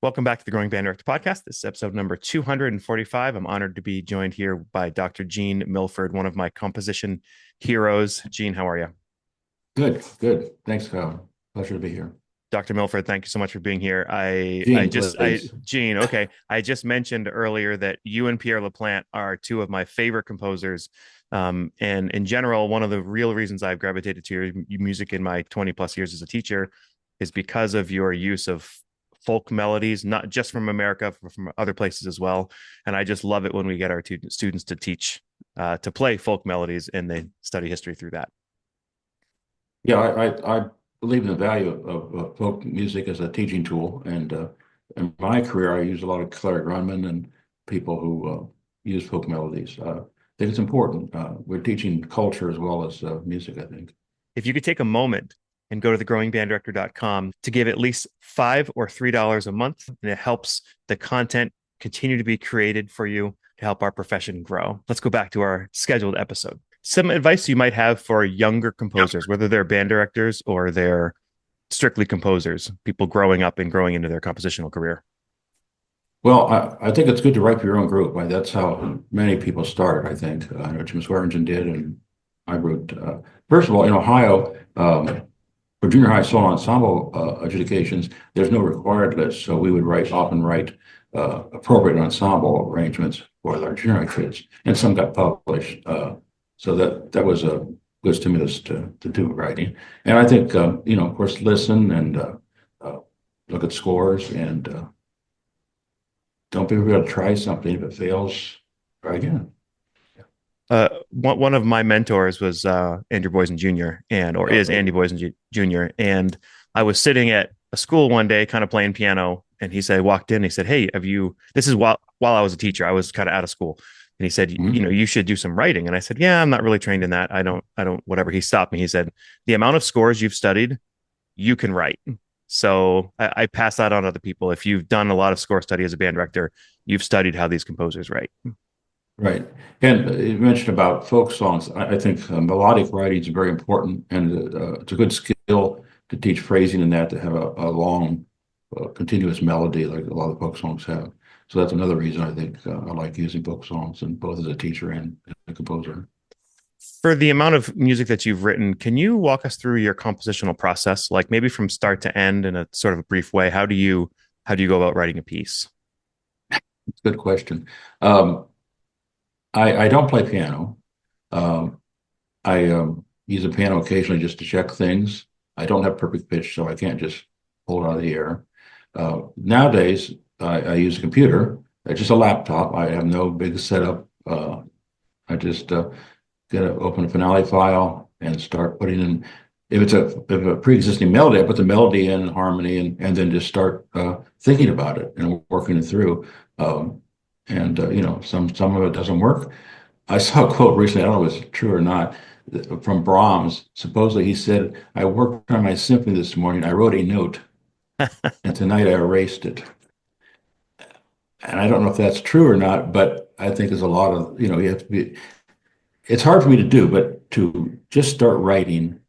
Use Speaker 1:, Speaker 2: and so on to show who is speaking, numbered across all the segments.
Speaker 1: Welcome back to the Growing Band Director Podcast. This is episode number 245. I'm honored to be joined here by Dr. Gene Milford, one of my composition heroes. Gene, how are you?
Speaker 2: Good, good. Thanks, Kyle. Pleasure to be here.
Speaker 1: Dr. Milford, thank you so much for being here.
Speaker 2: Gene, please.
Speaker 1: Gene, okay. I just mentioned earlier that you and Pierre LaPlante are two of my favorite composers. And in general, one of the real reasons I've gravitated to your music in my 20 plus years as a teacher is because of your use of folk melodies, not just from America, but from other places as well. And I just love it when we get our students to teach, to play folk melodies and they study history through that.
Speaker 2: Yeah, I believe in the value of folk music as a teaching tool. And in my career, I use a lot of Claire Grundman and people who use folk melodies. I think it's important. We're teaching culture as well as music, I think.
Speaker 1: If you could take a moment and go to thegrowingbanddirector.com to give at least $5 or $3 a month, and it helps the content continue to be created for you to help our profession grow. Let's go back to our scheduled episode. Some advice you might have for younger composers, whether they're band directors or they're strictly composers, people growing up and growing into their compositional career.
Speaker 2: Well, I think it's good to write for your own group. That's how many people start, I think. I know Jim Swearingen did, and I wrote. First of all, in Ohio, for junior high solo ensemble adjudications, there's no required list, so we would often write appropriate ensemble arrangements for our junior high kids, and some got published. So that was a good stimulus to do writing. And I think of course, listen and look at scores and don't be afraid to try something. If it fails, try again.
Speaker 1: One of my mentors was Andrew Boysen Jr. Is
Speaker 2: Okay.
Speaker 1: Andy Boysen Jr. And I was sitting at a school one day, kind of playing piano, and walked in. He said, "Hey, have you?" This is while I was a teacher. I was kind of out of school, and he said,
Speaker 2: Mhm.
Speaker 1: You should do some writing." And I said, "Yeah, I'm not really trained in that. I don't. Whatever." He stopped me. He said, "The amount of scores you've studied, you can write." So I pass that on to other people. If you've done a lot of score study as a band director, you've studied how these composers write.
Speaker 2: Right. And you mentioned about folk songs. I think melodic writing is very important, and it's a good skill to teach phrasing in that, to have a long, continuous melody like a lot of folk songs have. So that's another reason I think I like using folk songs, and both as a teacher and a composer.
Speaker 1: For the amount of music that you've written, can you walk us through your compositional process, like maybe from start to end in a sort of a brief way? How do you go about writing a piece?
Speaker 2: Good question. Um, I don't play piano. Um, I use a piano occasionally just to check things. I don't have perfect pitch, so I can't just hold it out of the air. Nowadays, I use a computer, just a laptop. I have no big setup. I just open a finale file and start putting in. If a pre-existing melody, I put the melody in harmony, and then just start thinking about it and working it through. Um, and some of it doesn't work. I saw a quote recently, I don't know if it's true or not, from Brahms. Supposedly he said, "I worked on my symphony this morning. I wrote a note, and tonight I erased it." And I don't know if that's true or not, but I think there's a lot of, you have to be, it's hard for me to do, but to just start writing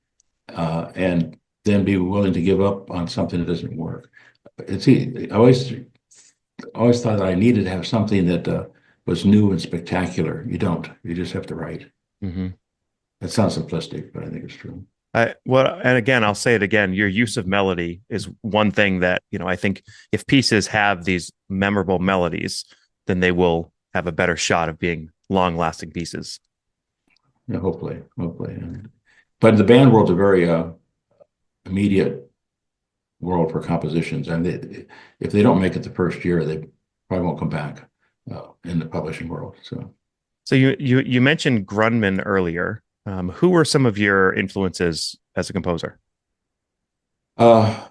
Speaker 2: and then be willing to give up on something that doesn't work. I always thought that I needed to have something that was new and spectacular. You don't. You just have to write.
Speaker 1: Mm-hmm.
Speaker 2: That sounds simplistic, but I think it's true.
Speaker 1: And again, I'll say it again. Your use of melody is one thing that, I think if pieces have these memorable melodies, then they will have a better shot of being long lasting pieces.
Speaker 2: Yeah, hopefully. But the band world's a very immediate world for compositions, and if they don't make it the first year, they probably won't come back in the publishing world.
Speaker 1: So you mentioned Grundman earlier. Who were some of your influences as a composer?
Speaker 2: Uh,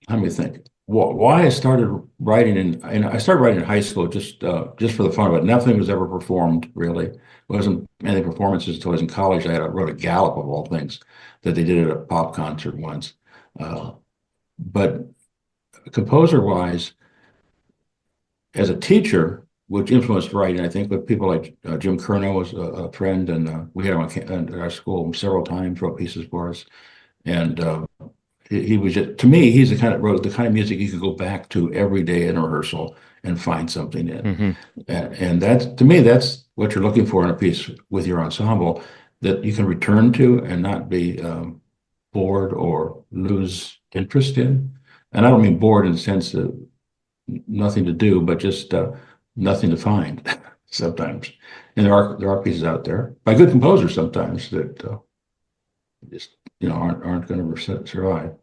Speaker 2: Let me think. Why I started writing and I started writing in high school just for the fun of it. Nothing was ever performed really. It wasn't any performances until I was in college. Wrote a Gallup of all things that they did at a pop concert once. But composer wise, as a teacher, which influenced writing, I think, with people like Jim Kerno was a friend, and we had him at our school several times, wrote pieces for us, and he was just, to me, he's the kind of wrote the kind of music you could go back to every day in a rehearsal and find something in.
Speaker 1: Hmm.
Speaker 2: And that's, to me, that's what you're looking for in a piece with your ensemble, that you can return to and not be bored or lose interest in. And I don't mean bored in the sense of nothing to do, but just nothing to find sometimes. And there are pieces out there by good composers sometimes that just aren't going to survive.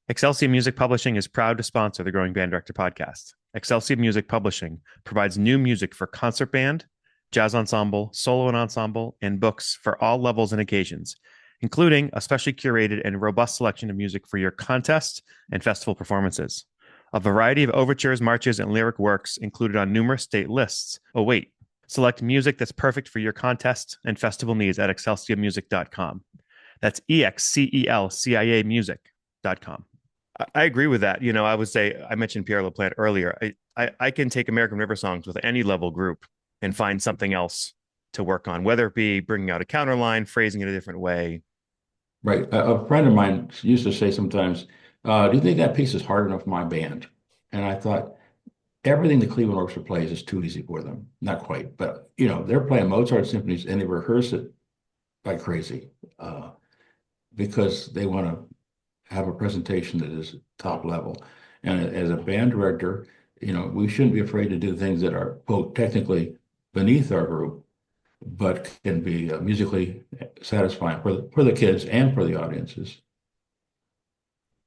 Speaker 1: Excelsior Music Publishing is proud to sponsor the Growing Band Director podcast. Excelsior Music Publishing provides new music for concert band, jazz ensemble, solo and ensemble, and books for all levels and occasions, including a specially curated and robust selection of music for your contest and festival performances. A variety of overtures, marches, and lyric works included on numerous state lists await. Select music that's perfect for your contest and festival needs at excelsiormusic.com. That's EXCELCIA music.com. I agree with that. I would say, I mentioned Pierre LaPlante earlier. I can take American River songs with any level group and find something else to work on, whether it be bringing out a counterline, phrasing it a different way.
Speaker 2: Right. A friend of mine used to say sometimes, do you think that piece is hard enough for my band? And I thought, everything the Cleveland Orchestra plays is too easy for them. Not quite, but they're playing Mozart symphonies and they rehearse it like crazy because they want to have a presentation that is top level. And as a band director, we shouldn't be afraid to do things that are, quote, technically beneath our group, but can be musically satisfying for the kids and for the audiences.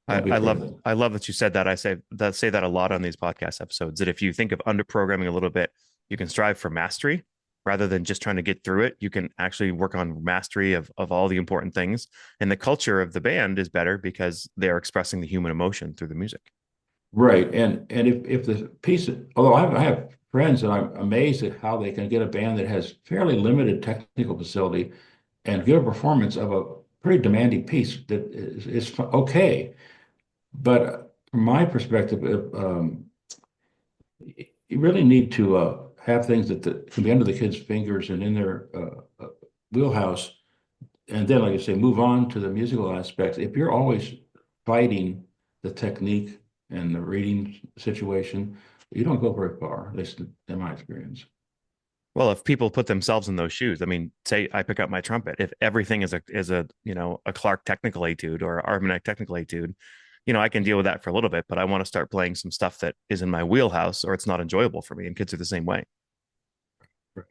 Speaker 2: Don't be
Speaker 1: I
Speaker 2: afraid
Speaker 1: love
Speaker 2: of that.
Speaker 1: I love that you said that. I say that a lot on these podcast episodes. That if you think of under programming a little bit, you can strive for mastery rather than just trying to get through it. You can actually work on mastery of all the important things, and the culture of the band is better because they're expressing the human emotion through the music.
Speaker 2: Right. And if the piece, although I have friends and I'm amazed at how they can get a band that has fairly limited technical facility and give a performance of a pretty demanding piece that is okay. But from my perspective, you really need to have things that can be under the kids' fingers and in their wheelhouse. And then, like I say, move on to the musical aspects. If you're always fighting the technique and the reading situation, you don't go very far, at least in my experience.
Speaker 1: Well, if people put themselves in those shoes, I mean, say I pick up my trumpet, if everything is a a Clark technical etude or harmonic technical etude, I can deal with that for a little bit, but I want to start playing some stuff that is in my wheelhouse or it's not enjoyable for me. And kids are the same way.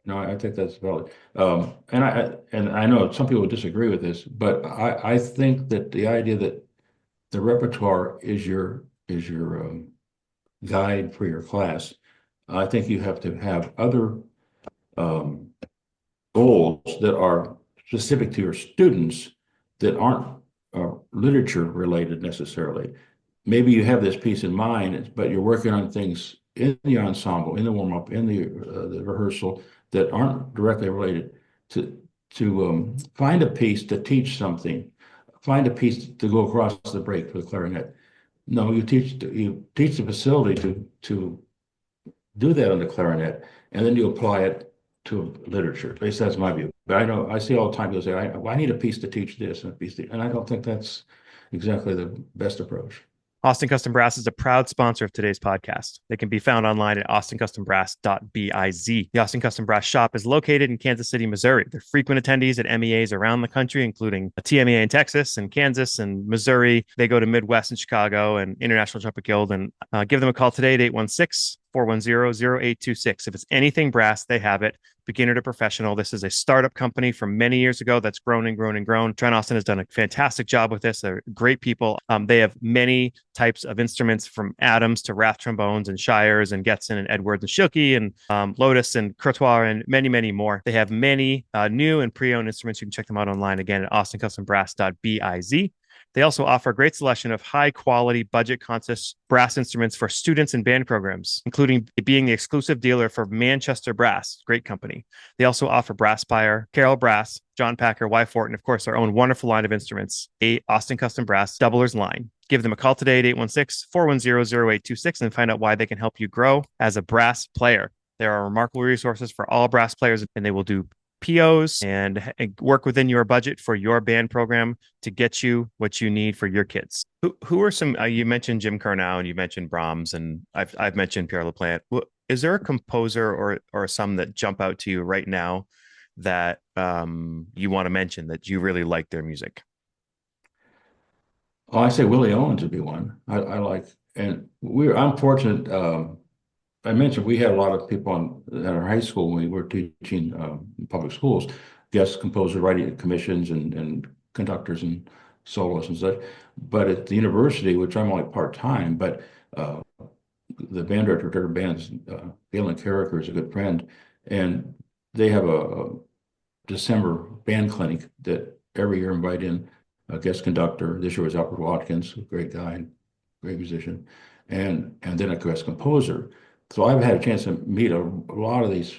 Speaker 2: No, I think that's valid. And I know some people would disagree with this, but I think that the idea that the repertoire is your guide for your class. I think you have to have other um, goals that are specific to your students that aren't literature related necessarily. Maybe you have this piece in mind, but you're working on things in the ensemble, in the warm up, in the rehearsal that aren't directly related to find a piece to teach something, find a piece to go across the break for the clarinet. No, you teach the facility to do that on the clarinet, and then you apply it to literature. At least that's my view. But I know I see all the time people say, I need a piece to teach this and a piece to, and I don't think that's exactly the best approach.
Speaker 1: Austin Custom Brass is a proud sponsor of today's podcast. They can be found online at austincustombrass.biz. The Austin Custom Brass shop is located in Kansas City, Missouri. They're frequent attendees at MEAs around the country, including a TMEA in Texas and Kansas and Missouri. They go to Midwest and Chicago and International Trumpet Guild. And give them a call today at 816 410-0826. If it's anything brass, they have it. Beginner to professional. This is a startup company from many years ago that's grown and grown and grown. Trent Austin has done a fantastic job with this. They're great people. They have many types of instruments from Adams to Rath trombones and Shires and Getzen and Edwards and Schilke and Lotus and Repertoire and many, many more. They have many new and pre-owned instruments. You can check them out online again at austincustombrass.biz. They also offer a great selection of high-quality, budget-conscious brass instruments for students and band programs, including being the exclusive dealer for Manchester Brass, great company. They also offer Brass Spire, Carroll Brass, John Packer, Y. Fort, and of course, their own wonderful line of instruments, a Austin Custom Brass Doublers line. Give them a call today at 816-410-0826 and find out why they can help you grow as a brass player. There are remarkable resources for all brass players, and they will do POs and work within your budget for your band program to get you what you need for your kids. Who are some? You mentioned Jim Cornell and you mentioned Brahms, and I've mentioned Pierre Laplante. Is there a composer or some that jump out to you right now that you want to mention that you really like their music?
Speaker 2: Oh, I say Willie Owens would be one. I like, and I'm fortunate. I mentioned we had a lot of people at our high school when we were teaching in public schools, guest composers, writing commissions, and conductors and soloists and such. But at the university, which I'm only part time, but uh, the band director of their bands, Galen Carricker, is a good friend, and they have a December band clinic that every year invite in a guest conductor. This year was Albert Watkins, a great guy, great musician, and then a guest composer. So I've had a chance to meet a lot of these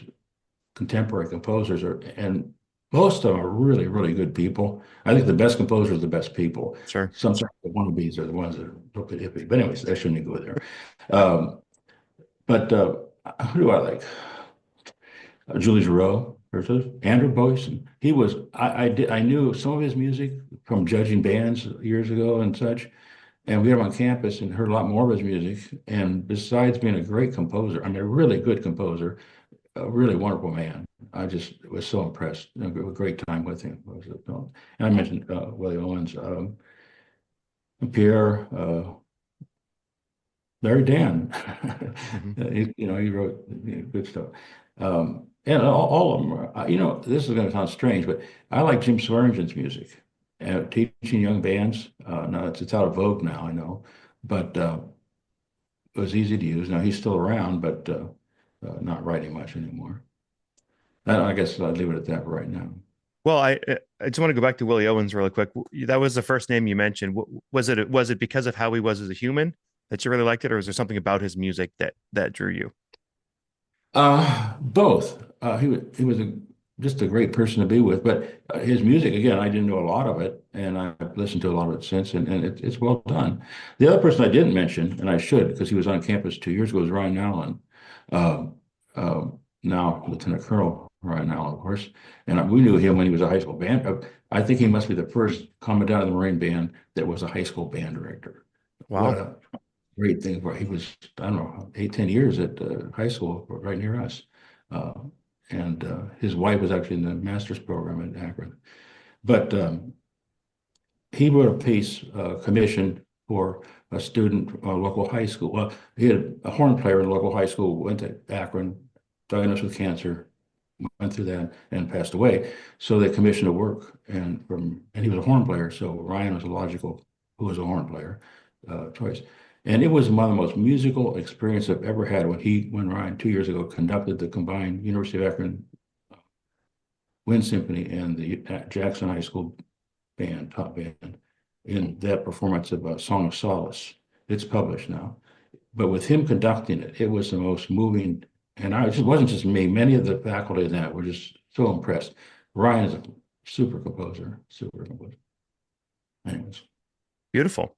Speaker 2: contemporary composers, and most of them are really, really good people. I think the best composers are the best people.
Speaker 1: Sure.
Speaker 2: Sometimes the wannabes are the ones that are a little bit hippie. But anyways, I shouldn't go there. Um, but who do I like? Julie Giroux, Andrew Boyson. I knew some of his music from judging bands years ago and such. And we got him on campus and heard a lot more of his music. And besides being a great composer, I mean, a really good composer, a really wonderful man. I just was so impressed. A great time with him. And I mentioned Willie Owens, Pierre, Larry Dan.
Speaker 1: Hmm.
Speaker 2: He wrote good stuff. And all of them are, this is going to sound strange, but I like Jim Swearingen's music. Teaching young bands, now it's out of vogue now, I know, but it was easy to use. Now he's still around, but not writing much anymore. I guess I'd leave it at that for right now.
Speaker 1: Well, I just want to go back to Willie Owens really quick. That was the first name you mentioned. Was it because of how he was as a human that you really liked it, or was there something about his music that drew you?
Speaker 2: Both. He was just a great person to be with. But his music, again, I didn't know a lot of it, and I've listened to a lot of it since, and it's well done. The other person I didn't mention, and I should, because he was on campus 2 years ago, was Ryan Allen. Uh, uh, Now Lieutenant Colonel Ryan Allen, of course, and we knew him when he was a high school band. I think he must be the first commandant of the Marine Band that was a high school band director. What
Speaker 1: Wow.
Speaker 2: a great thing for he was, I don't know, 8, 10 years at high school right near us. Uh, and his wife was actually in the master's program at Akron. But he wrote a piece commissioned for a student, local high school. Well, he had a horn player in a local high school, went to Akron, diagnosed with cancer, went through that and passed away. So they commissioned a work and he was a horn player. So Ryan was a logical, who was a horn player choice. And it was one of the most musical experience I've ever had when Ryan 2 years ago conducted the combined University of Akron Wind Symphony and the Jackson High School band, top band, in that performance of a Song of Solace. It's published now. But with him conducting it, it was the most moving. And it wasn't just me. Many of the faculty in that were just so impressed. Ryan is a super composer, super composer. Anyways.
Speaker 1: Beautiful.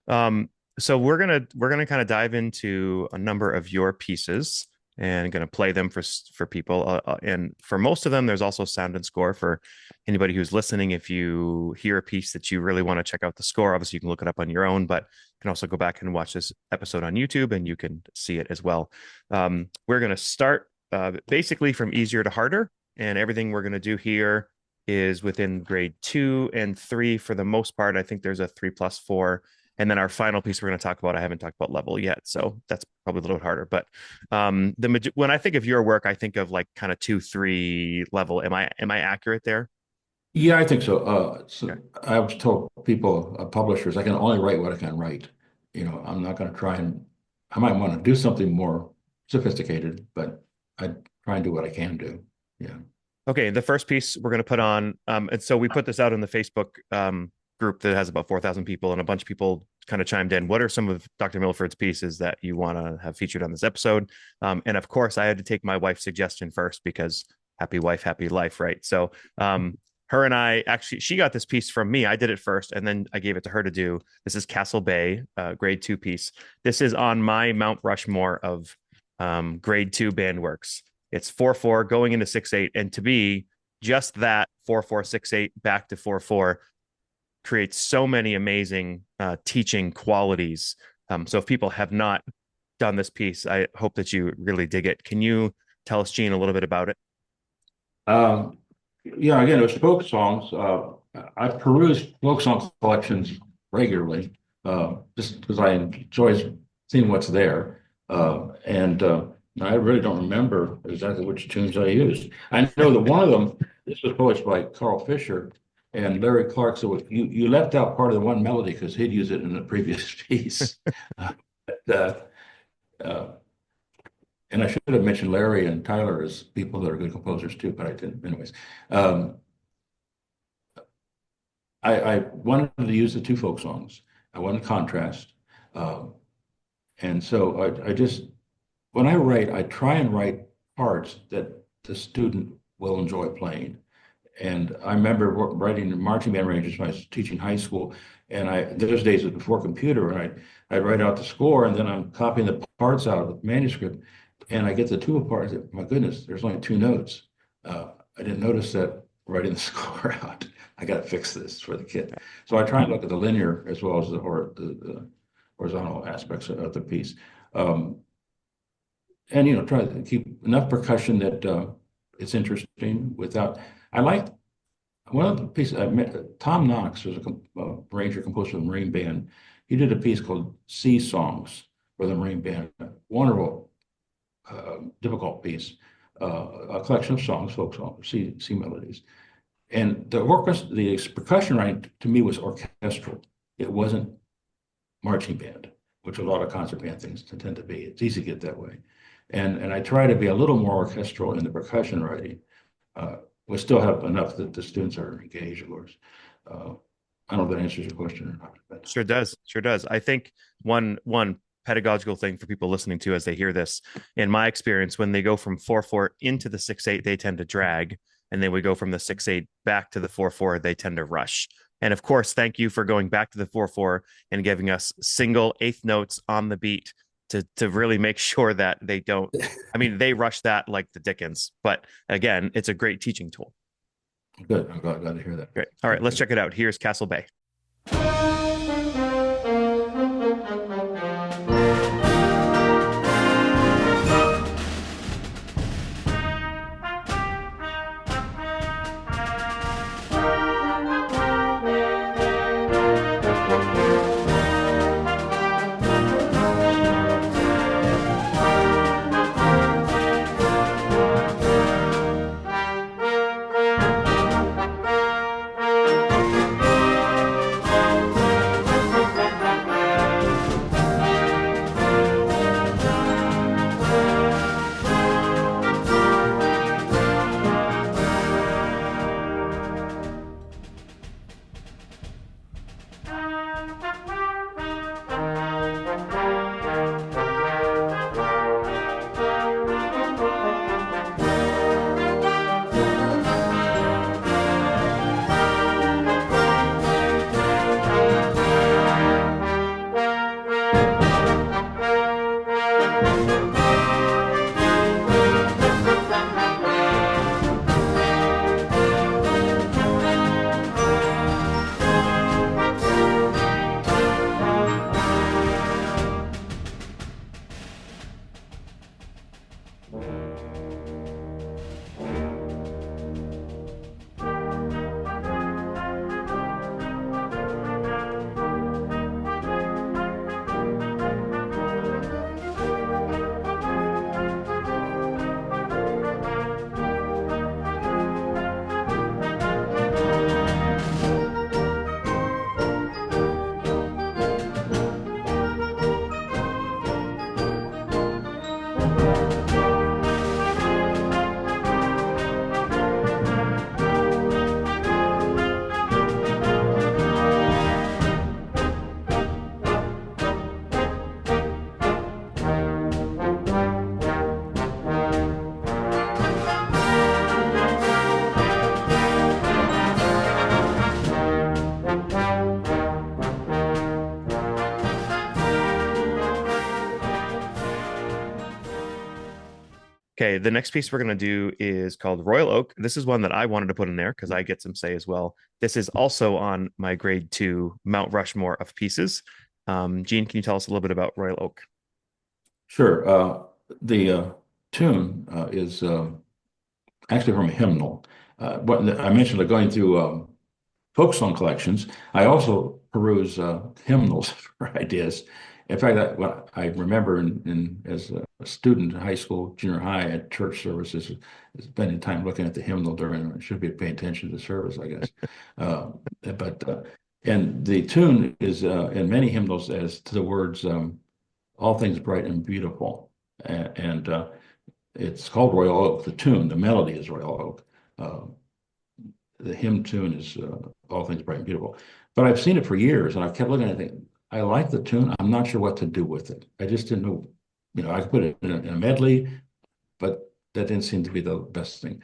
Speaker 1: Um, so we're gonna kind of dive into a number of your pieces and going to play them for people. And for most of them, there's also sound and score for anybody who's listening. If you hear a piece that you really want to check out the score, obviously you can look it up on your own, but you can also go back and watch this episode on YouTube and you can see it as well. We're going to start basically from easier to harder, and everything we're going to do here is within grade 2 and 3 for the most part. I think there's a 3+4. And then our final piece we're going to talk about, I haven't talked about level yet, so that's probably a little bit harder. But when I think of your work, I think of like kind of 2, 3 level. Am I accurate there?
Speaker 2: Yeah, I think so.
Speaker 1: Okay.
Speaker 2: I was told people, publishers, I can only write what I can write. I'm not going to I might want to do something more sophisticated, but I try and do what I can do. Yeah.
Speaker 1: Okay. The first piece we're going to put on, and so we put this out in the Facebook group that has about 4,000 people, and a bunch of people kind of chimed in. What are some of Dr. Milford's pieces that you want to have featured on this episode? And of course, I had to take my wife's suggestion first because happy wife, happy life, right? So her and I actually, she got this piece from me. I did it first, and then I gave it to her to do. This is Castle Bay, grade 2 piece. This is on my Mount Rushmore of grade 2 band works. It's 4/4 going into 6/8, and to be just that 4-4-6-8 back to 4-4 creates so many amazing teaching qualities. So if people have not done this piece, I hope that you really dig it. Can you tell us, Gene, a little bit about it?
Speaker 2: Yeah, again, it was folk songs. I perused folk song collections regularly, just because I enjoy seeing what's there. And I really don't remember exactly which tunes I used. I know that one of them, this was published by Carl Fisher and Larry Clark. So you left out part of the one melody because he'd use it in the previous piece. But, uh, and I should have mentioned Larry and Tyler as people that are good composers too, but I didn't. Anyways, um, I wanted to use the two folk songs. I wanted contrast. Um, and so I just, when I write, I try and write parts that the student will enjoy playing. And I remember writing marching band arrangements when I was teaching high school. And those days was before computer, and I'd write out the score, and then I'm copying the parts out of the manuscript. And I get the tuba part. I say, my goodness, there's only two notes. I didn't notice that writing the score out. I got to fix this for the kid. So I try and look at the linear as well as the horizontal aspects of the piece. And try to keep enough percussion that it's interesting without. I like one of the pieces I met. Tom Knox was a arranger composer of the Marine Band. He did a piece called Sea Songs for the Marine Band. Wonderful, difficult piece, a collection of songs, folk songs, sea melodies. And the percussion writing to me was orchestral. It wasn't marching band, which a lot of concert band things tend to be. It's easy to get that way. And I try to be a little more orchestral in the percussion writing. We still have enough that the students are engaged, of course. I don't know if that answers your question or not. But.
Speaker 1: Sure does. Sure does. I think one pedagogical thing for people listening to as they hear this, in my experience, when they go from 4-4 into the 6-8, they tend to drag. And then we go from the 6-8 back to the 4-4, they tend to rush. And of course, thank you for going back to the 4-4 and giving us single eighth notes on the beat to really make sure that they don't. I mean, they rush that like the Dickens. But again, it's a great teaching tool.
Speaker 2: Good. I'm glad to hear that.
Speaker 1: Great. All right, let's check it out. Here's Castle Bay. Okay, the next piece we're going to do is called Royal Oak. This is one that I wanted to put in there because I get some say as well. This is also on my grade two Mount Rushmore of pieces. Gene, can you tell us a little bit about Royal Oak?
Speaker 2: Sure. The tune is actually from a hymnal. What I mentioned, going through folk song collections. I also peruse hymnals for ideas. In fact, what I remember as a student in high school, junior high at church services, spending time looking at the hymnal during, should be paying attention to the service, I guess. But and the tune is in many hymnals as to the words, all things bright and beautiful. And it's called Royal Oak. The tune, the melody is Royal Oak. The hymn tune is All Things Bright and Beautiful. But I've seen it for years, and I've kept looking at it thinking, I like the tune. I'm not sure what to do with it. I just didn't know, I could put it in a medley, but that didn't seem to be the best thing.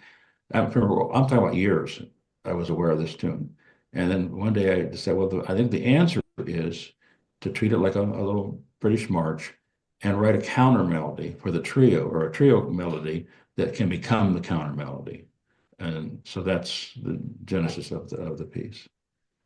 Speaker 2: I'm talking about years I was aware of this tune. And then one day I decided, well, I think the answer is to treat it like a little British march and write a counter melody for the trio, or a trio melody that can become the counter melody. And so that's the genesis of the piece.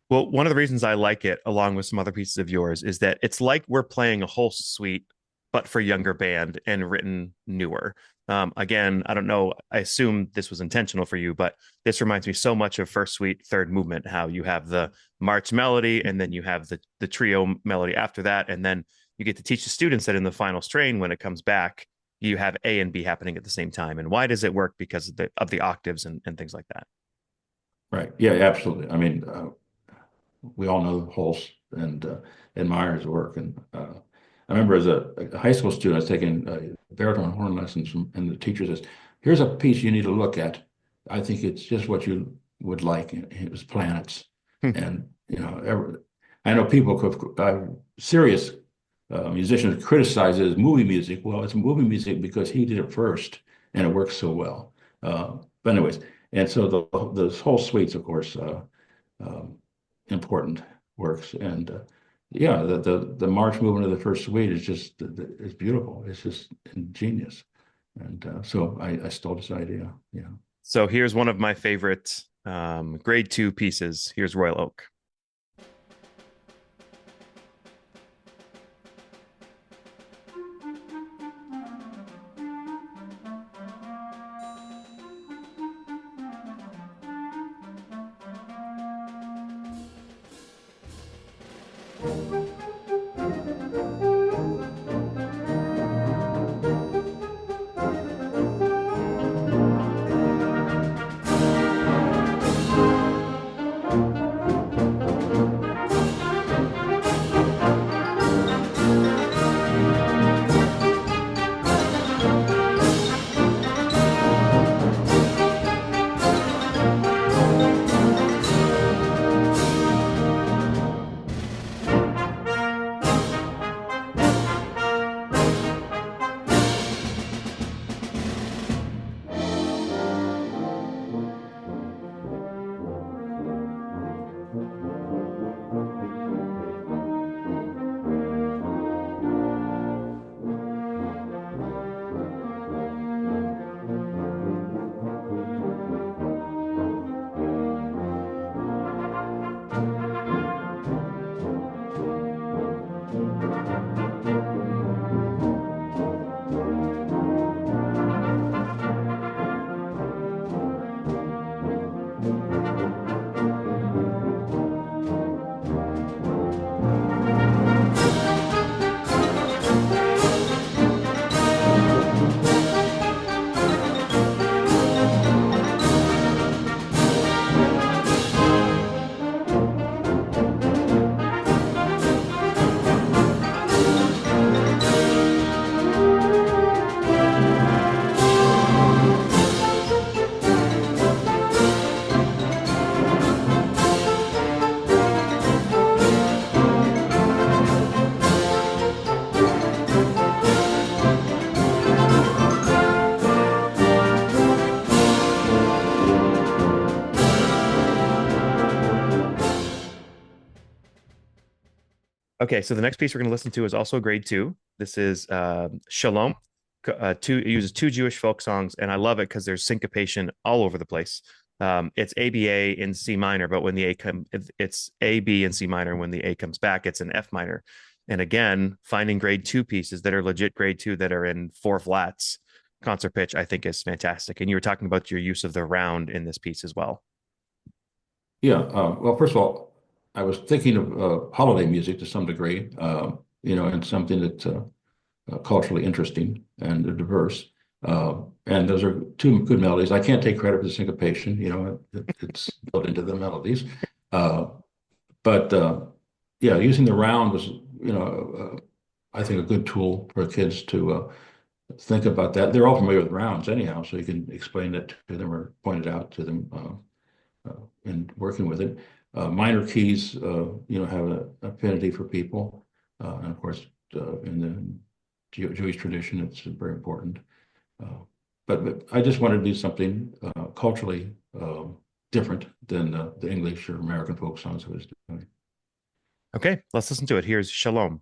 Speaker 1: Well, one of the reasons I like it, along with some other pieces of yours, is that it's like we're playing a whole suite, but for younger band and written newer. Again, I don't know. I assume this was intentional for you, but this reminds me so much of First Suite, Third Movement. How you have the march melody, and then you have the trio melody after that, and then you get to teach the students that in the final strain, when it comes back, you have A and B happening at the same time. And why does it work? Because of the octaves and things like that.
Speaker 2: Right. Yeah, absolutely. I mean, we all know Holst and admire his work. And I remember as a high school student, I was taking baritone horn lessons, and the teacher says, "Here's a piece you need to look at. I think it's just what you would like." And it was Planets. And, I know people serious musicians criticize it as movie music. Well, it's movie music because he did it first, and it works so well. But anyways, and so the whole suite's, of course, um, important works. And yeah, the march movement of the first suite is just it's beautiful. It's just ingenious. And so I stole this idea. Yeah.
Speaker 1: So here's one of my favorite grade two pieces. Here's Royal Oak. Okay, so the next piece we're going to listen to is also grade two. This is Shalom. It uses two Jewish folk songs, and I love it because there's syncopation all over the place. It's ABA in C minor, but when the it's A B in C minor. When the A comes back, it's in F minor. And again, finding grade two pieces that are legit grade two that are in four flats concert pitch, I think is fantastic. And you were talking about your use of the round in this piece as well.
Speaker 2: Yeah. Well, first of all, I was thinking of holiday music to some degree, and something that's culturally interesting and diverse. And those are two good melodies. I can't take credit for the syncopation, it's built into the melodies. Uh, but yeah, using the round was, I think a good tool for kids to think about that. They're all familiar with rounds anyhow, so you can explain it to them or point it out to them in working with it. Minor keys, have an affinity for people. And of course, in the Jewish tradition, it's very important. But I just wanted to do something culturally different than the English or American folk songs I was doing.
Speaker 1: Okay, let's listen to it. Here's Shalom.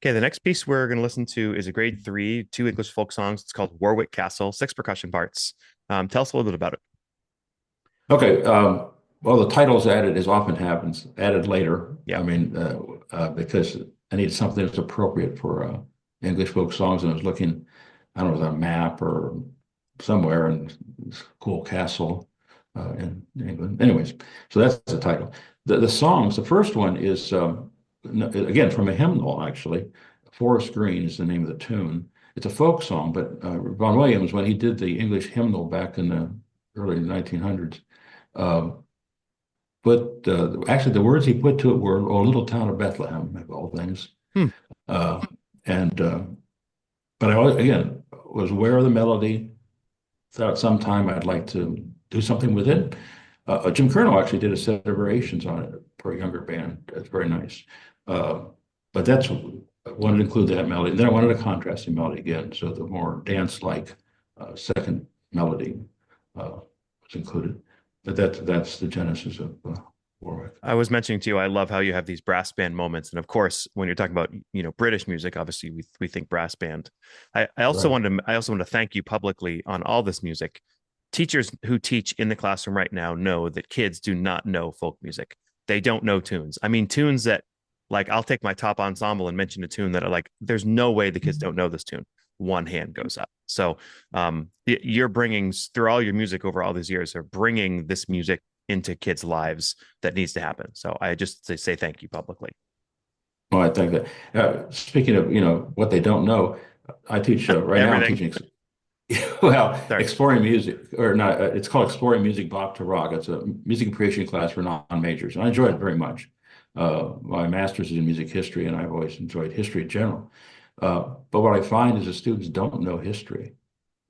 Speaker 1: Okay, the next piece we're going to listen to is a grade three, two English folk songs. It's called Warwick Castle, six percussion parts. Tell us a little bit about it.
Speaker 2: Okay. Well, the title's added, as often happens, added later.
Speaker 1: Yeah.
Speaker 2: I mean, because I needed something that's appropriate for English folk songs, and I was looking, I don't know, at a map or somewhere, and this cool castle in England. Anyways, so that's the title. The songs, the first one is again from a hymnal, actually. Forest Green is the name of the tune. It's a folk song, but Vaughan Williams, when he did the English hymnal back in the early 1900s, but actually the words he put to it were "O little town of Bethlehem," of all things.
Speaker 1: Hmm.
Speaker 2: And but I always, again, was aware of the melody. Thought sometime I'd like to do something with it. Jim Kernow actually did a set of variations on it for a younger band. It's very nice. But I wanted to include that melody. Then I wanted a contrasting melody again, so the more dance-like second melody was included. But that's the genesis of Warwick.
Speaker 1: I was mentioning to you, I love how you have these brass band moments, and of course, when you're talking about British music, obviously we think brass band. I also
Speaker 2: Right.
Speaker 1: want to thank you publicly on all this music. Teachers who teach in the classroom right now know that kids do not know folk music. They don't know tunes. I mean, tunes that, like, I'll take my top ensemble and mention a tune that I like. There's no way the kids don't know this tune. One hand goes up. So you're bringing through all your music over all these years, are bringing this music into kids' lives that needs to happen. So I just say thank you publicly.
Speaker 2: Well, I think that speaking of, what they don't know, I teach right now. I'm
Speaker 1: Everything.
Speaker 2: teaching well,
Speaker 1: Sorry.
Speaker 2: exploring music, or not. It's called Exploring Music Bach to Rock. It's a music appreciation class for non-majors, and I enjoy it very much. My master's is in music history, and I've always enjoyed history in general. But what I find is the students don't know history.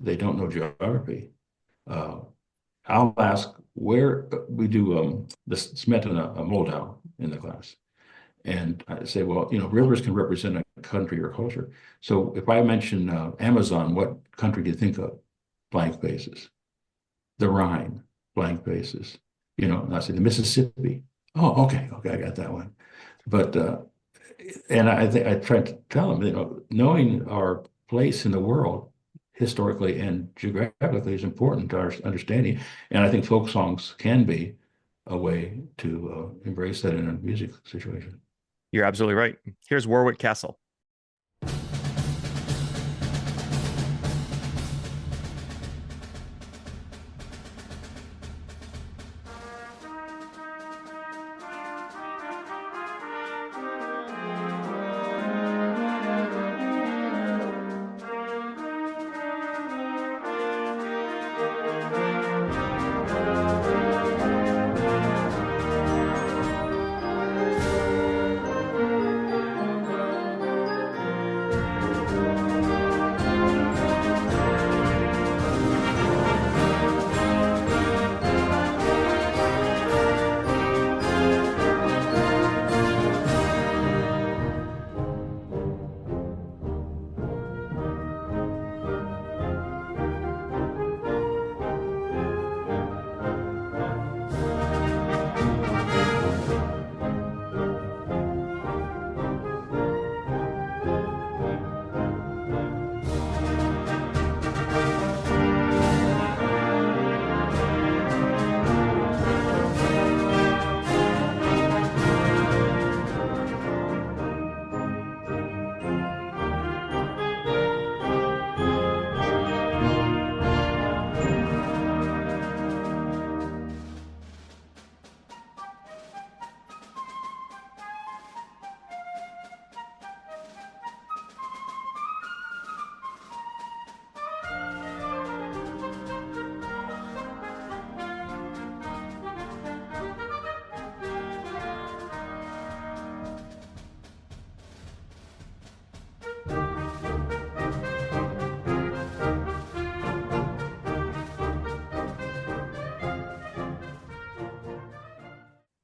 Speaker 2: They don't know geography. Uh, I'll ask where we do the Smet and a Moldau in the class. And I say, well, rivers can represent a country or culture. So if I mention Amazon, what country do you think of? Blank faces. The Rhine, blank faces. And I say the Mississippi. Oh, okay, I got that one. But and I think I try to tell them, knowing our place in the world historically and geographically is important to our understanding. And I think folk songs can be a way to embrace that in a music situation.
Speaker 1: You're absolutely right. Here's Warwick Castle.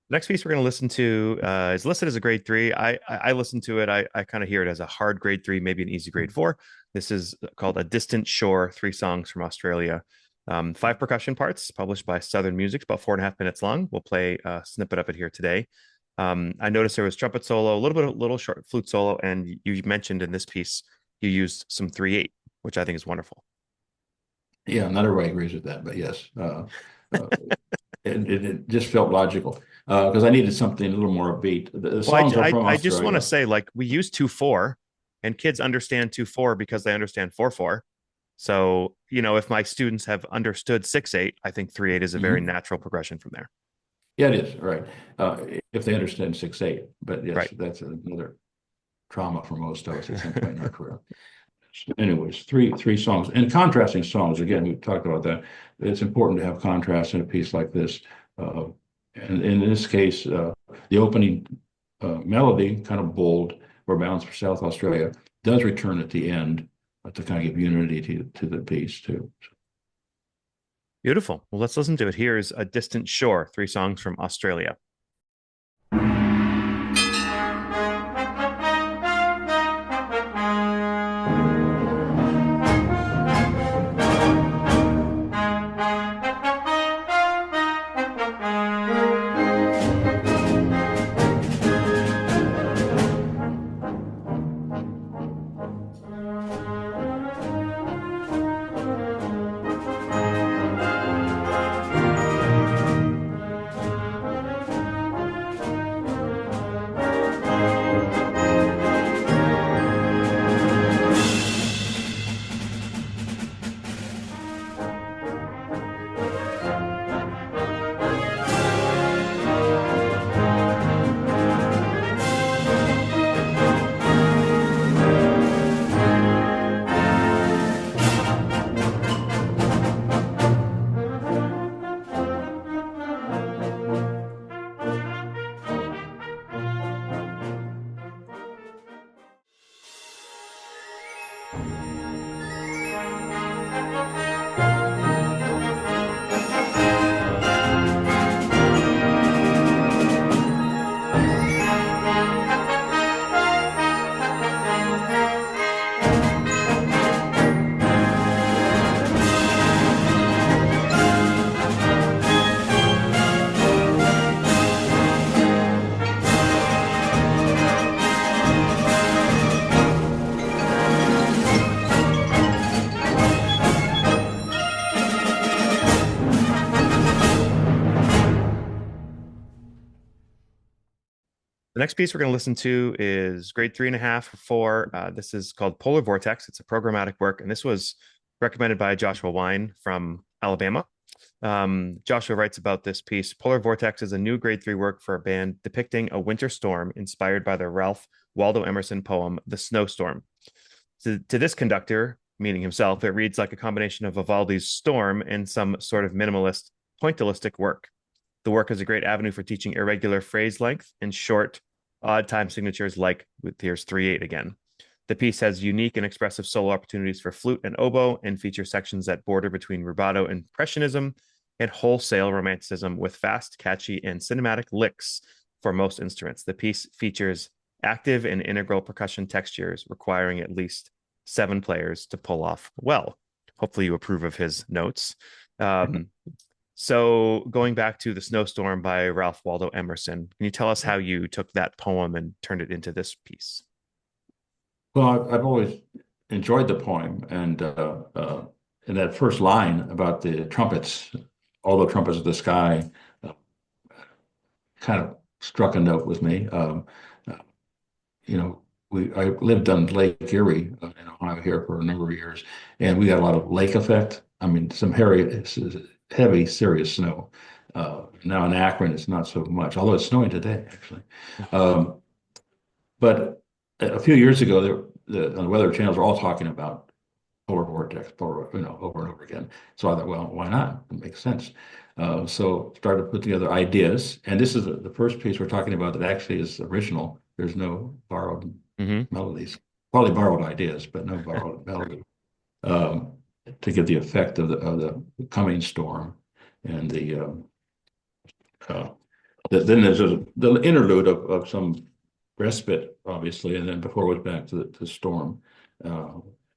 Speaker 1: Next piece we're going to listen to is listed as a grade 3. I listen to it. I kind of hear it as a hard grade 3, maybe an easy grade 4. This is called A Distant Shore, 3 songs from Australia. 5 percussion parts, published by Southern Music, about 4.5 minutes long. We'll play a snippet of it here today. I noticed there was trumpet solo, a little short flute solo, and you mentioned in this piece you used some 3/8, which I think is wonderful.
Speaker 2: Yeah, not everybody agrees with that, but yes. It just felt logical because I needed something a little more upbeat. The songs are from
Speaker 1: I just want to
Speaker 2: Australia.
Speaker 1: say, like, we use 2/4, and kids understand 2/4 because they understand 4/4. So, if my students have understood 6/8, I think 3/8 is a very natural progression from there.
Speaker 2: Yeah, it is, right. If they understand 6/8, but yes,
Speaker 1: Right.
Speaker 2: that's another trauma for most of us at some point in our career. Anyways, three songs and contrasting songs. Again, we talked about that. It's important to have contrast in a piece like this. And in this case, the opening melody, kind of bold, or Bounds for South Australia, does return at the end to kind of give unity to the piece too.
Speaker 1: Beautiful. Well, let's listen to it. Here's A Distant Shore, 3 songs from Australia. The next piece we're going to listen to is grade 3.5 or 4. This is called Polar Vortex. It's a programmatic work, and this was recommended by Joshua Wine from Alabama. Joshua writes about this piece. Polar Vortex is a new grade 3 work for a band depicting a winter storm inspired by the Ralph Waldo Emerson poem, The Snowstorm. To this conductor, meaning himself, it reads like a combination of Vivaldi's Storm and some sort of minimalist, pointillistic work. The work is a great avenue for teaching irregular phrase length and short, odd time signatures like with here's 3/8 again. The piece has unique and expressive solo opportunities for flute and oboe and features sections that border between rubato impressionism and wholesale romanticism with fast, catchy, and cinematic licks for most instruments. The piece features active and integral percussion textures requiring at least 7 players to pull off well. Hopefully you approve of his notes. So going back to The Snowstorm by Ralph Waldo Emerson, can you tell us how you took that poem and turned it into this piece?
Speaker 2: Well, I've always enjoyed the poem, and in that first line about the trumpets, all the trumpets of the sky, uh, kind of struck a note with me. Uh, you know, I lived on Lake Erie in Ohio here for a number of years, and we got a lot of lake effect. I mean, some heavy, serious snow. Now in Akron, it's not so much, although it's snowing today, actually. Um, but a few years ago, the weather channels were all talking about polar vortex, over and over again. So I thought, well, why not? It makes sense. So started to put together ideas, and this is the first piece we're talking about that actually is original. There's no borrowed
Speaker 1: Mm-hmm.
Speaker 2: melodies, probably borrowed ideas, but no borrowed melody. Um, to get the effect of the coming storm and uh, then there's the interlude of some respite, obviously, and then before it was back to the storm. Uh,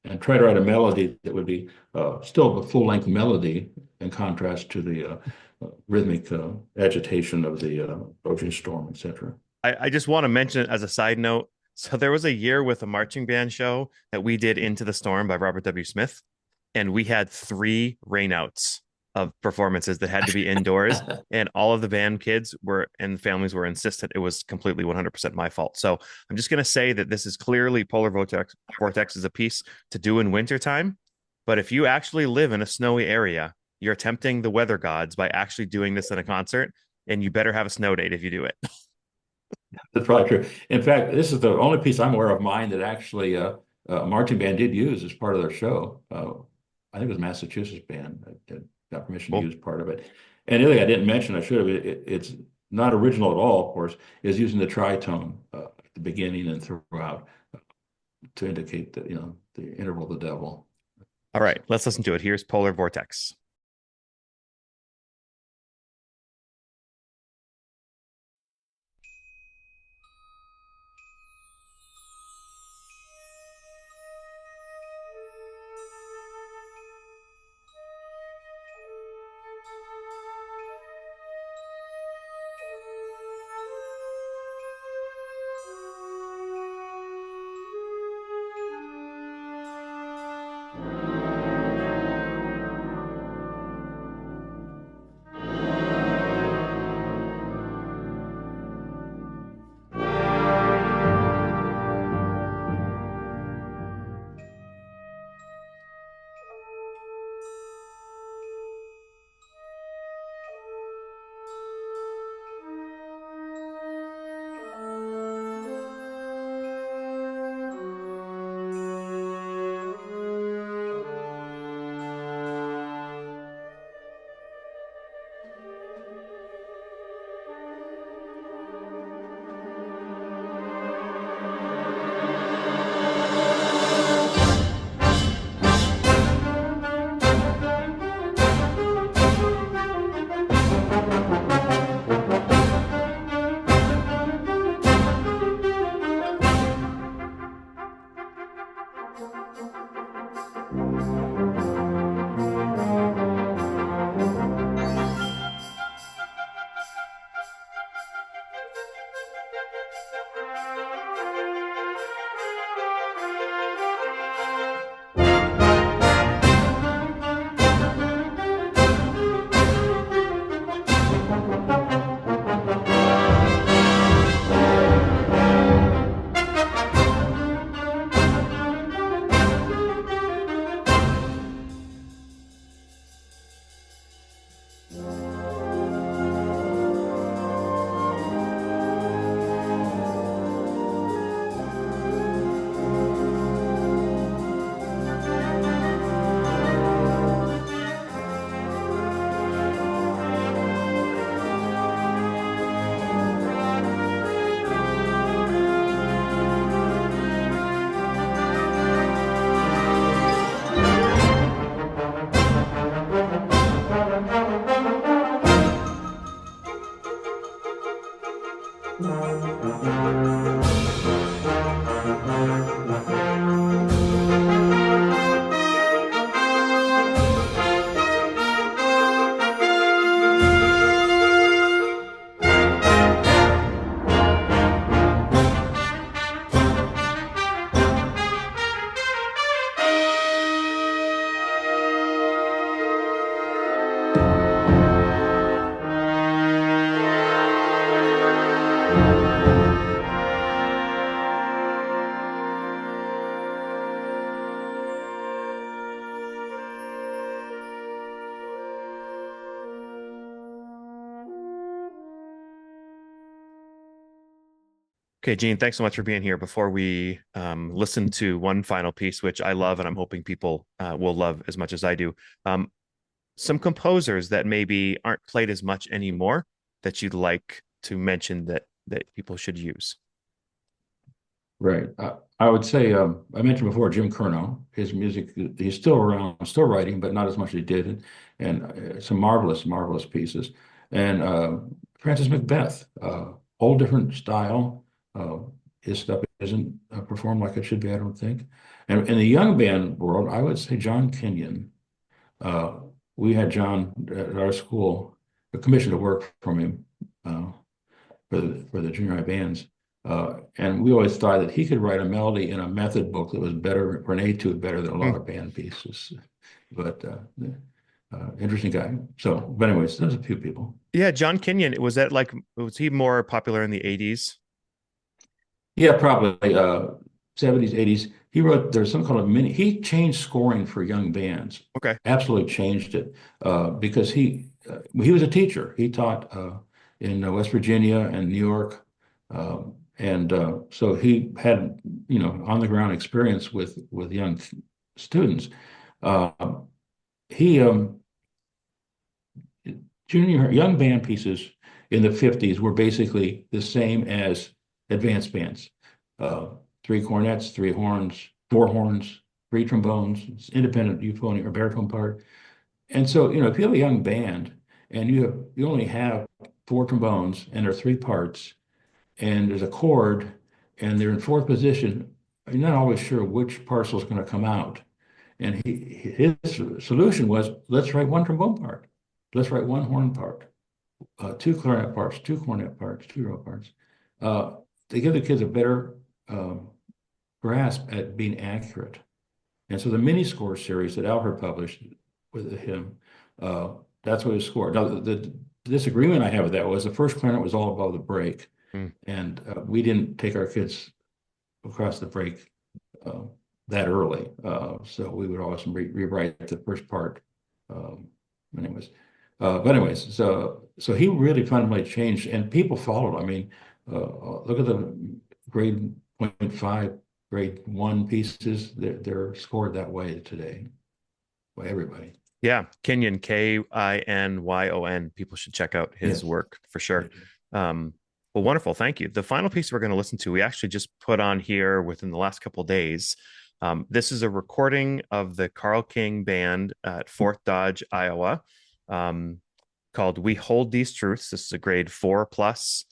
Speaker 2: and try to write a melody that would be still a full-length melody in contrast to the rhythmic agitation of the approaching storm, etc.
Speaker 1: I just want to mention as a side note. So there was a year with a marching band show that we did Into the Storm by Robert W. Smith, and we had 3 rainouts of performances that had to be indoors, and all of the band kids were and families were insistent it was completely 100% my fault. So I'm just going to say that this is clearly Polar Vortex is a piece to do in wintertime, but if you actually live in a snowy area, you're tempting the weather gods by actually doing this in a concert, and you better have a snow date if you do it.
Speaker 2: That's probably true. In fact, this is the only piece I'm aware of mine that actually a marching band did use as part of their show. I think it was a Massachusetts band that got permission to
Speaker 1: Cool.
Speaker 2: use part of it. And the other thing I didn't mention, I should have, it's not original at all, of course, is using the tritone at the beginning and throughout to indicate that, the interval of the devil.
Speaker 1: All right, let's listen to it. Here's Polar Vortex. Okay, Gene, thanks so much for being here. Before we listen to one final piece, which I love and I'm hoping people will love as much as I do, some composers that maybe aren't played as much anymore that you'd like to mention that people should use.
Speaker 2: Right. I would say I mentioned before Jim Curnow. His music, he's still around, still writing, but not as much as he did, and some marvelous, marvelous pieces. And Francis Macbeth, whole different style. Uh, his stuff isn't performed like it should be, I don't think. And in the young band world, I would say John Kenyon. Uh, we had John at our school, a commission to work from him. For the junior high bands. And we always thought that he could write a melody in a method book that was better for an etude, better than a lot
Speaker 1: Mm.
Speaker 2: of band pieces. But interesting guy. So, but anyways, there's a few people.
Speaker 1: Yeah, John Kenyon, was he more popular in the 80s?
Speaker 2: Yeah, probably 70s, 80s. He wrote, there's some kind of mini, he changed scoring for young bands.
Speaker 1: Okay.
Speaker 2: Absolutely changed it because he was a teacher. He taught in West Virginia and New York. And so he had, on the ground experience with young students. Uh, he junior young band pieces in the 50s were basically the same as advanced bands. Three cornets, three horns, four horns, three trombones, independent euphonium or baritone part. And so, if you have a young band and you only have four trombones and there are three parts, and there's a chord, and they're in fourth position, you're not always sure which parcel is going to come out. And his solution was, let's write one trombone part, let's write one horn part, two clarinet parts, two cornet parts, two row parts. They give the kids a better grasp at being accurate. And so the mini score series that Alfred published with him, that's what he scored. Now, the disagreement I have with that was the first clarinet was all above the break.
Speaker 1: Mm.
Speaker 2: And we didn't take our kids across the break that early. So we would always rewrite the first part. Anyways, but anyways, so he really fundamentally changed, and people followed. I mean, look at the grade 0.5, grade 1 pieces. They're scored that way today by everybody.
Speaker 1: Yeah, Kenyon, Kinyon. People should check out his
Speaker 2: Yes.
Speaker 1: work for sure. Well, wonderful. Thank you. The final piece we're going to listen to, we actually just put on here within the last couple of days. This is a recording of the Carl King Band at Fort Dodge, Iowa, called We Hold These Truths. This is a grade 4 plus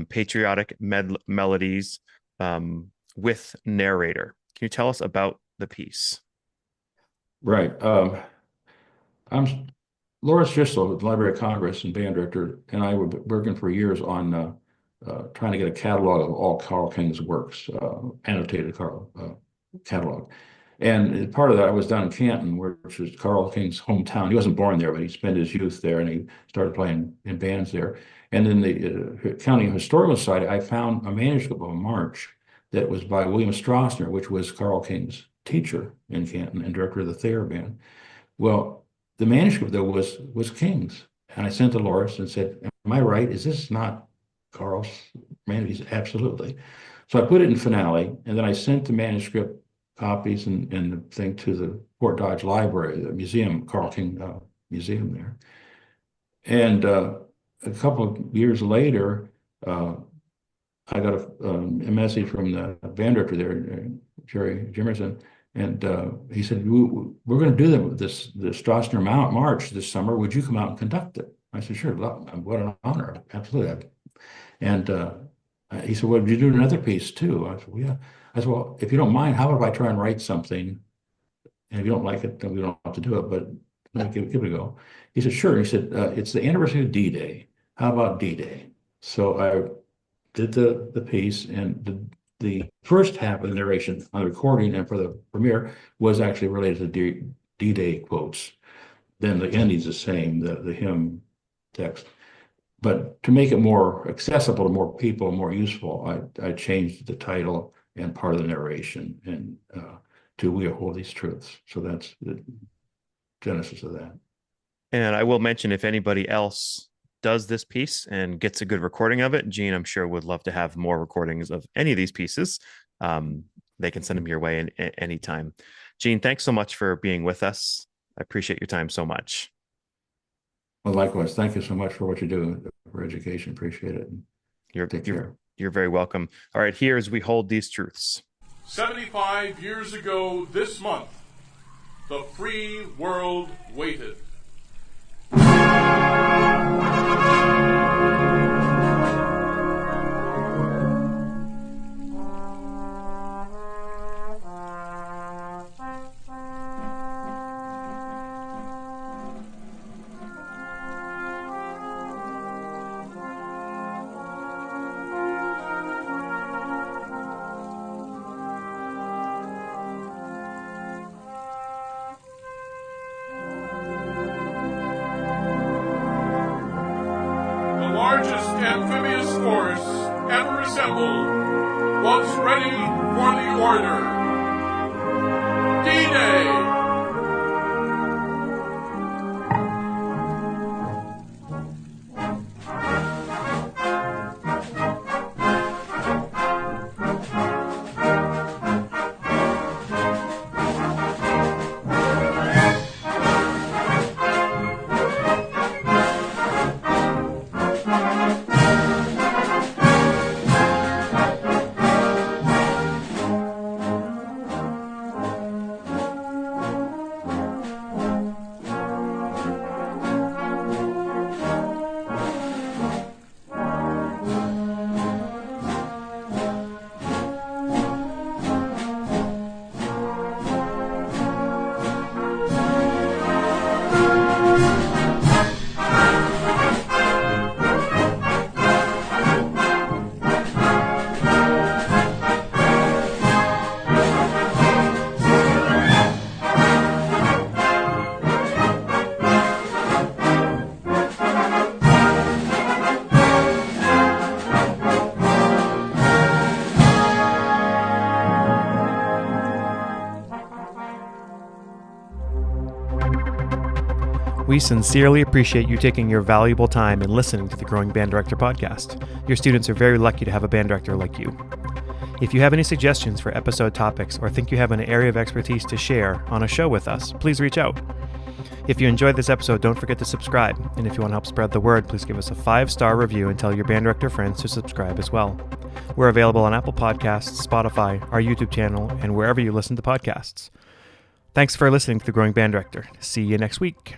Speaker 1: patriotic melodies with narrator. Can you tell us about the piece?
Speaker 2: Right. I'm Laura Schisel with the Library of Congress and band director, and I were working for years on trying to get a catalog of all Carl King's works, annotated catalog. And part of that, I was down in Canton, which is Carl King's hometown. He wasn't born there, but he spent his youth there, and he started playing in bands there. And in the County Historical Society, I found a manuscript of a march that was by William Strassner, which was Carl King's teacher in Canton and director of the Thayer Band. Well, the manuscript, though, was King's. And I sent to Loris and said, am I right? Is this not Carl's manuscript? He said, absolutely. So I put it in Finale, and then I sent the manuscript copies and the thing to the Fort Dodge Library, the museum, Carl King Museum there. And a couple of years later, I got a message from the band director there, Jerry Jimerson, and he said, we're going to do the Strassner March this summer. Would you come out and conduct it? I said, sure. What an honor. Absolutely. And He said, well, did you do another piece too? I said, well, yeah. I said, well, if you don't mind, how about if I try and write something? And if you don't like it, then we don't have to do it, but give it a go. He said, sure. He said, it's the anniversary of D-Day. How about D-Day? So I did the piece, and the first half of the narration on the recording and for the premiere was actually related to D-Day quotes. Then the ending's the same, the hymn text. But to make it more accessible to more people, more useful, I changed the title and part of the narration and to We Uphold These Truths. So that's the genesis of that.
Speaker 1: And I will mention, if anybody else does this piece and gets a good recording of it, Gene, I'm sure would love to have more recordings of any of these pieces. They can send them your way anytime. Gene, thanks so much for being with us. I appreciate your time so much.
Speaker 2: Well, likewise, thank you so much for what you do for education. Appreciate it. Take care.
Speaker 1: You're very welcome. All right, here as we hold these truths.
Speaker 3: 75 years ago this month, the free world waited. Largest amphibious force ever assembled was ready for the order. D-Day!
Speaker 1: We sincerely appreciate you taking your valuable time and listening to the Growing Band Director podcast. Your students are very lucky to have a band director like you. If you have any suggestions for episode topics or think you have an area of expertise to share on a show with us, please reach out. If you enjoyed this episode, don't forget to subscribe. And if you want to help spread the word, please give us a 5-star review and tell your band director friends to subscribe as well. We're available on Apple Podcasts, Spotify, our YouTube channel, and wherever you listen to podcasts. Thanks for listening to The Growing Band Director. See you next week.